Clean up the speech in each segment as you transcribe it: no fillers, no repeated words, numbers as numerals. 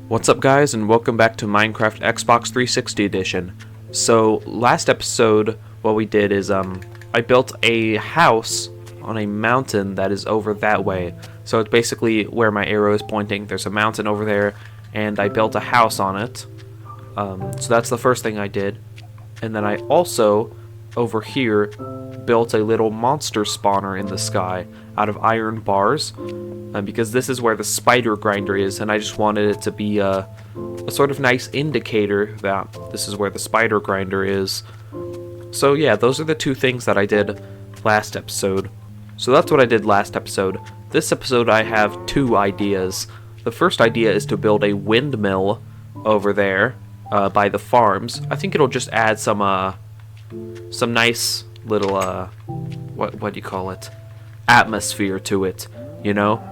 What's up guys, and welcome back to Minecraft Xbox 360 edition. So last episode what we did is I built a house on a mountain that is over that way. So it's basically where my arrow is pointing. There's a mountain over there and I built a house on it. So that's the first thing I did. And then I also over here built a little monster spawner in the sky out of iron bars. Because this is where the spider grinder is, and I just wanted it to be a sort of nice indicator that this is where the spider grinder is. So yeah, those are the two things that I did last episode. So that's what I did last episode. This episode I have two ideas. The first idea is to build a windmill over there by the farms. I think it'll just add some nice little what do you call it? Atmosphere to it, you know?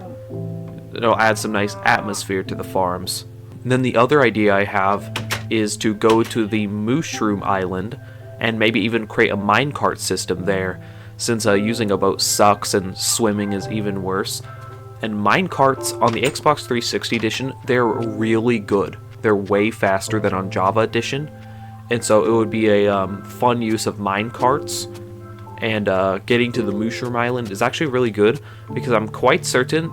It'll add some nice atmosphere to the farms. And then the other idea I have is to go to the Mooshroom Island and maybe even create a minecart system there, since using a boat sucks and swimming is even worse. And minecarts on the Xbox 360 edition, they're really good. They're way faster than on Java edition, and so it would be a fun use of minecarts. And getting to the Mooshroom Island is actually really good, because I'm quite certain,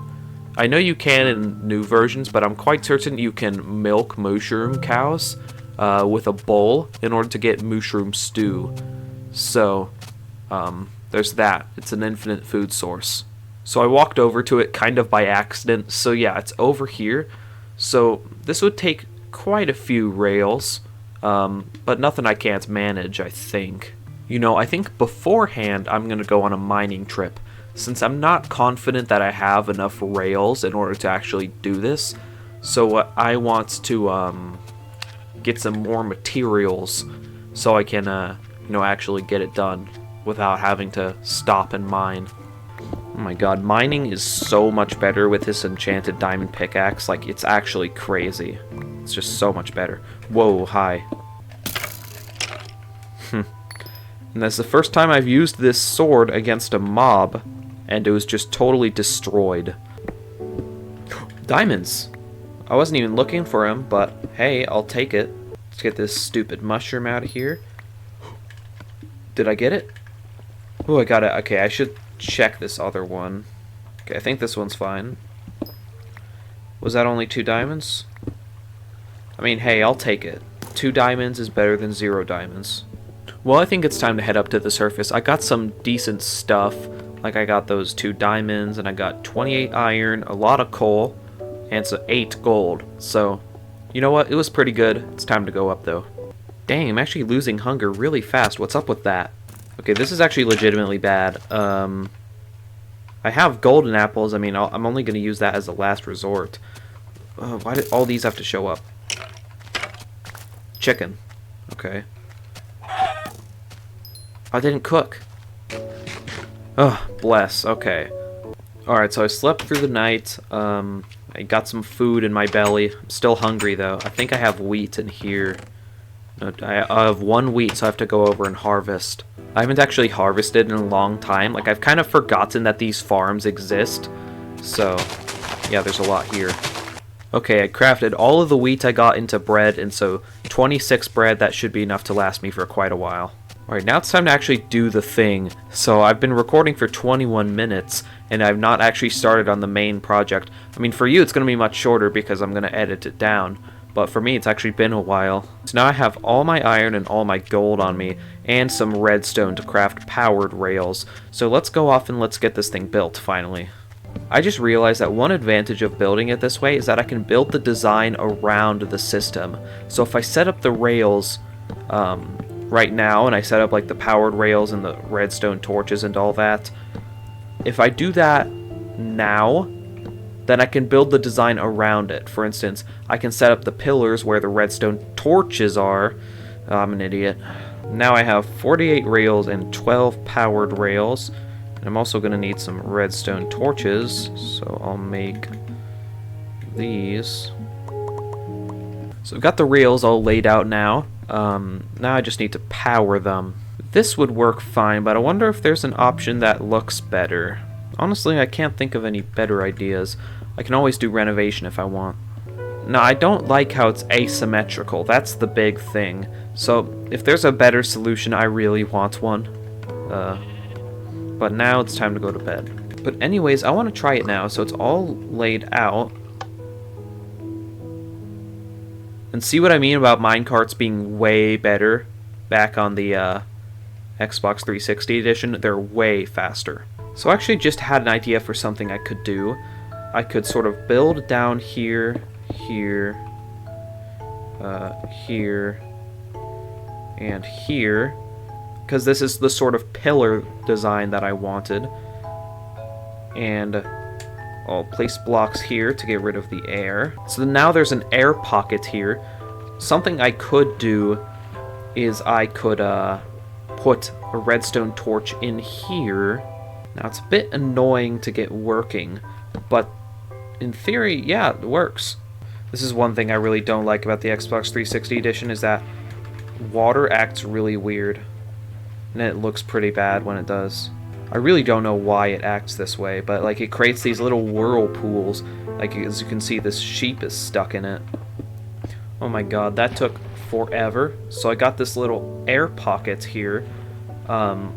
I know you can in new versions, but I'm quite certain you can milk mushroom cows with a bowl in order to get mushroom stew. So there's that. It's an infinite food source. So I walked over to it kind of by accident. So yeah, it's over here. So this would take quite a few rails, but nothing I can't manage, I think. You know, I think beforehand I'm going to go on a mining trip, since I'm not confident that I have enough rails in order to actually do this. So I want to get some more materials so I can, actually get it done without having to stop and mine. Oh my god, mining is so much better with this enchanted diamond pickaxe. Like, it's actually crazy. It's just so much better. Whoa, hi. And that's the first time I've used this sword against a mob, and it was just totally destroyed. Diamonds! I wasn't even looking for them, but hey, I'll take it. Let's get this stupid mushroom out of here. Did I get it? Oh, I got it. Okay, I should check this other one. Okay, I think this one's fine. Was that only 2 diamonds? I mean, hey, I'll take it. 2 diamonds is better than 0 diamonds. Well, I think it's time to head up to the surface. I got some decent stuff. Like, I got those 2 diamonds, and I got 28 iron, a lot of coal, and so 8 gold. So, you know what? It was pretty good. It's time to go up, though. Dang, I'm actually losing hunger really fast. What's up with that? Okay, this is actually legitimately bad. I have golden apples. I mean, I'm only going to use that as a last resort. Why did all these have to show up? Chicken. Okay. I didn't cook. Oh, bless. Okay. Alright, so I slept through the night. I got some food in my belly. I'm still hungry, though. I think I have wheat in here. No, I have 1 wheat, so I have to go over and harvest. I haven't actually harvested in a long time. Like, I've kind of forgotten that these farms exist. So, yeah, there's a lot here. Okay, I crafted all of the wheat I got into bread, and so 26 bread, that should be enough to last me for quite a while. Alright, now it's time to actually do the thing. So I've been recording for 21 minutes, and I've not actually started on the main project. I mean, for you it's going to be much shorter because I'm going to edit it down, but for me it's actually been a while. So now I have all my iron and all my gold on me, and some redstone to craft powered rails. So let's go off and let's get this thing built, finally. I just realized that one advantage of building it this way is that I can build the design around the system. So if I set up the rails right now, and I set up like the powered rails and the redstone torches and all that, if I do that now, then I can build the design around it. For instance, I can set up the pillars where the redstone torches are. I'm an idiot. Now I have 48 rails and 12 powered rails, and I'm also going to need some redstone torches, so I'll make these. So I've got the rails all laid out now. Now I just need to power them. This would work fine, but I wonder if there's an option that looks better. Honestly, I can't think of any better ideas. I can always do renovation if I want. Now, I don't like how it's asymmetrical. That's the big thing. So, if there's a better solution, I really want one. But now it's time to go to bed. But anyways, I want to try it now. So it's all laid out. And see what I mean about minecarts being way better back on the Xbox 360 edition? They're way faster. So I actually just had an idea for something I could do. I could sort of build down here, here, here, and here, because this is the sort of pillar design that I wanted. And I'll place blocks here to get rid of the air. So now there's an air pocket here. Something I could do is I could put a redstone torch in here. Now it's a bit annoying to get working, but in theory, yeah, it works. This is one thing I really don't like about the Xbox 360 edition, is that water acts really weird, and it looks pretty bad when it does. I really don't know why it acts this way, but like it creates these little whirlpools. Like as you can see, this sheep is stuck in it. Oh my god, that took forever. So I got this little air pocket here,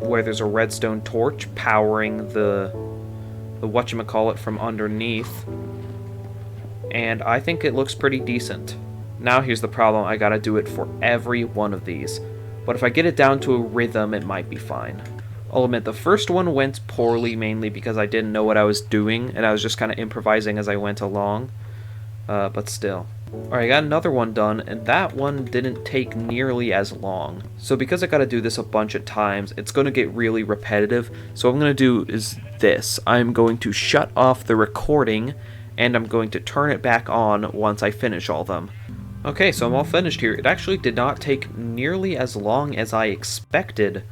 where there's a redstone torch powering the whatchamacallit from underneath. And I think it looks pretty decent. Now here's the problem, I gotta do it for every one of these. But if I get it down to a rhythm, it might be fine. I'll admit, the first one went poorly mainly because I didn't know what I was doing, and I was just kind of improvising as I went along. But still. Alright, I got another one done, and that one didn't take nearly as long. So because I gotta do this a bunch of times, it's gonna get really repetitive. So what I'm gonna do is this. I'm going to shut off the recording, and I'm going to turn it back on once I finish all of them. Okay, so I'm all finished here. It actually did not take nearly as long as I expected,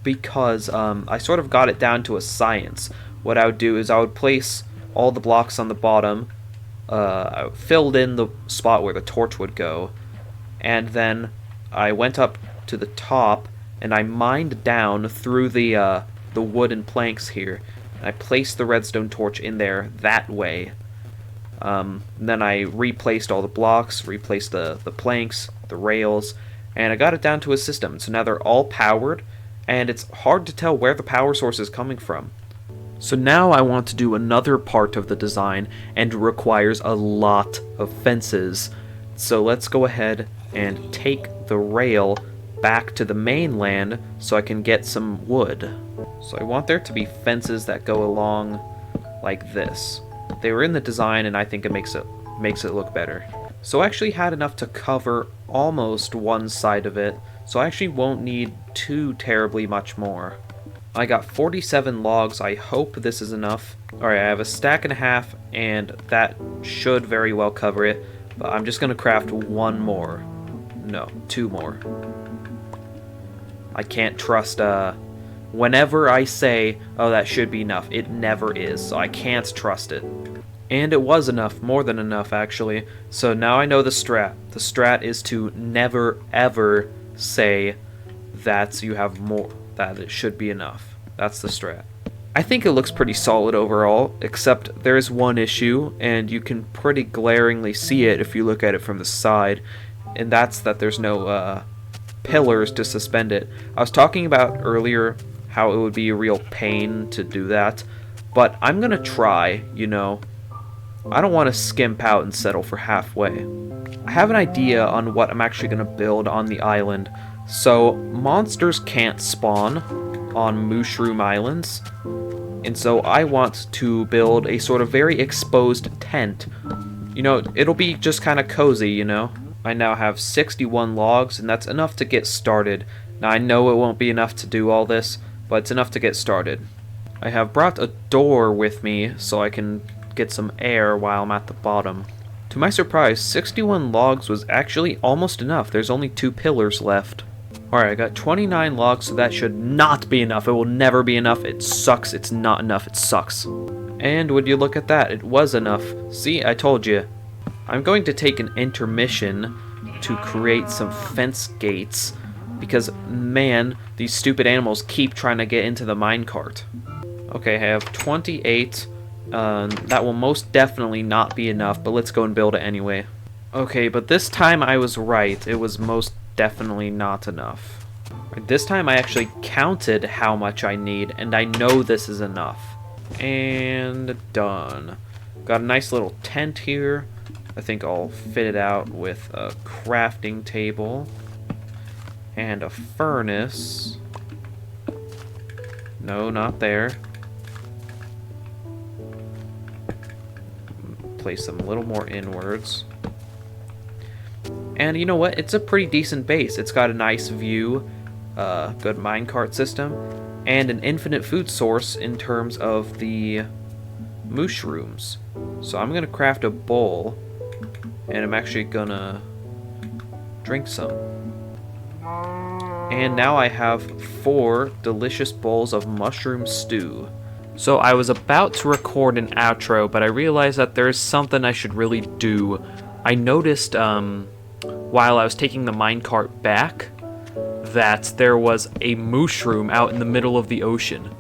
because I sort of got it down to a science. What I would do is I would place all the blocks on the bottom, I filled in the spot where the torch would go, and then I went up to the top and I mined down through the wooden planks here. And I placed the redstone torch in there that way. Then I replaced all the blocks, replaced the planks, the rails, and I got it down to a system. So now they're all powered, and it's hard to tell where the power source is coming from. So now I want to do another part of the design, and it requires a lot of fences. So let's go ahead and take the rail back to the mainland so I can get some wood. So I want there to be fences that go along like this. They were in the design, and I think it makes it look better. So I actually had enough to cover almost one side of it, so I actually won't need too terribly much more. I got 47 logs. I hope this is enough. Alright, I have a stack and a half, and that should very well cover it, but I'm just going to craft one more. No, two more. I can't trust, whenever I say, oh, that should be enough, it never is, so I can't trust it. And it was enough, more than enough, actually. So now I know the strat. The strat is to never, ever say that you have more, that it should be enough. That's the strat. I think it looks pretty solid overall, except there is one issue, and you can pretty glaringly see it if you look at it from the side, and that's that there's no pillars to suspend it. I was talking about earlier how it would be a real pain to do that, but I'm gonna try, you know. I don't want to skimp out and settle for halfway. I have an idea on what I'm actually going to build on the island. So, monsters can't spawn on Mooshroom Islands, and so I want to build a sort of very exposed tent. You know, it'll be just kind of cozy, you know? I now have 61 logs, and that's enough to get started. Now, I know it won't be enough to do all this, but it's enough to get started. I have brought a door with me so I can get some air while I'm at the bottom. To my surprise, 61 logs was actually almost enough. There's only 2 pillars left. Alright, I got 29 logs, so that should not be enough. It will never be enough. It sucks. It's not enough. It sucks. And would you look at that? It was enough. See, I told you. I'm going to take an intermission to create some fence gates because, man, these stupid animals keep trying to get into the minecart. Okay, I have 28. That will most definitely not be enough, but let's go and build it anyway. Okay, but this time I was right. It was most definitely not enough. This time I actually counted how much I need, and I know this is enough. And done. Got a nice little tent here. I think I'll fit it out with a crafting table and a furnace. No, not there. Place them a little more inwards. And you know what? It's a pretty decent base. It's got a nice view, good minecart system, and an infinite food source in terms of the Mooshrooms. So I'm gonna craft a bowl, and I'm actually gonna drink some. And now I have 4 delicious bowls of mushroom stew. So I was about to record an outro, but I realized that there's something I should really do. I noticed, while I was taking the minecart back, that there was a Mooshroom out in the middle of the ocean.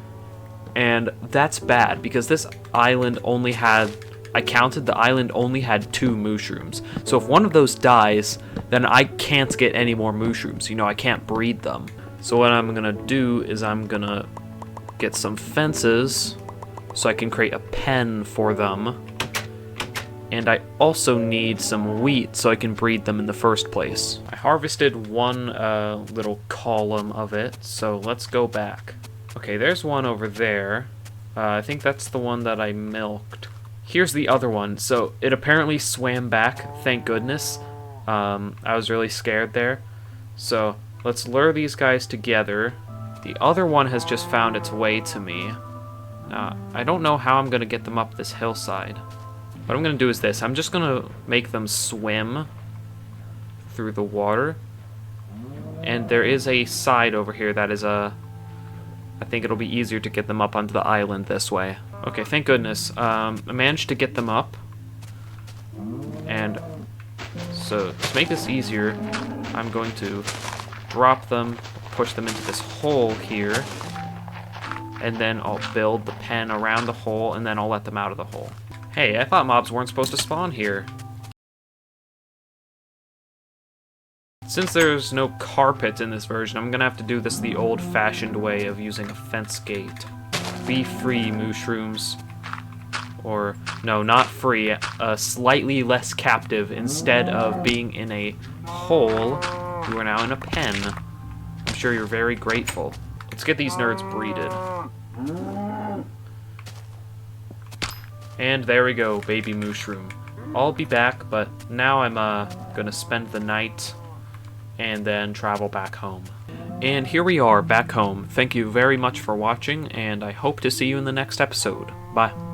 And that's bad, because this island only had, I counted, the island only had 2 Mooshrooms. So if one of those dies, then I can't get any more Mooshrooms. You know, I can't breed them. So what I'm gonna do is I'm gonna get some fences so I can create a pen for them. And I also need some wheat so I can breed them in the first place. I harvested one little column of it, so let's go back. Okay, there's one over there. I think that's the one that I milked. Here's the other one. So it apparently swam back, thank goodness. I was really scared there. So let's lure these guys together. The other one has just found its way to me. I don't know how I'm gonna get them up this hillside. What I'm going to do is this. I'm just going to make them swim through the water. And there is a side over here that is I think it'll be easier to get them up onto the island this way. Okay, thank goodness. I managed to get them up. And so to make this easier, I'm going to drop them, push them into this hole here. And then I'll build the pen around the hole, and then I'll let them out of the hole. Hey, I thought mobs weren't supposed to spawn here. Since there's no carpet in this version, I'm gonna have to do this the old-fashioned way of using a fence gate. Be free, Mooshrooms. Or, no, not free, slightly less captive. Instead of being in a hole, you are now in a pen. I'm sure you're very grateful. Let's get these nerds breeded. And there we go, baby Mooshroom. I'll be back, but now I'm gonna spend the night and then travel back home. And here we are, back home. Thank you very much for watching, and I hope to see you in the next episode. Bye.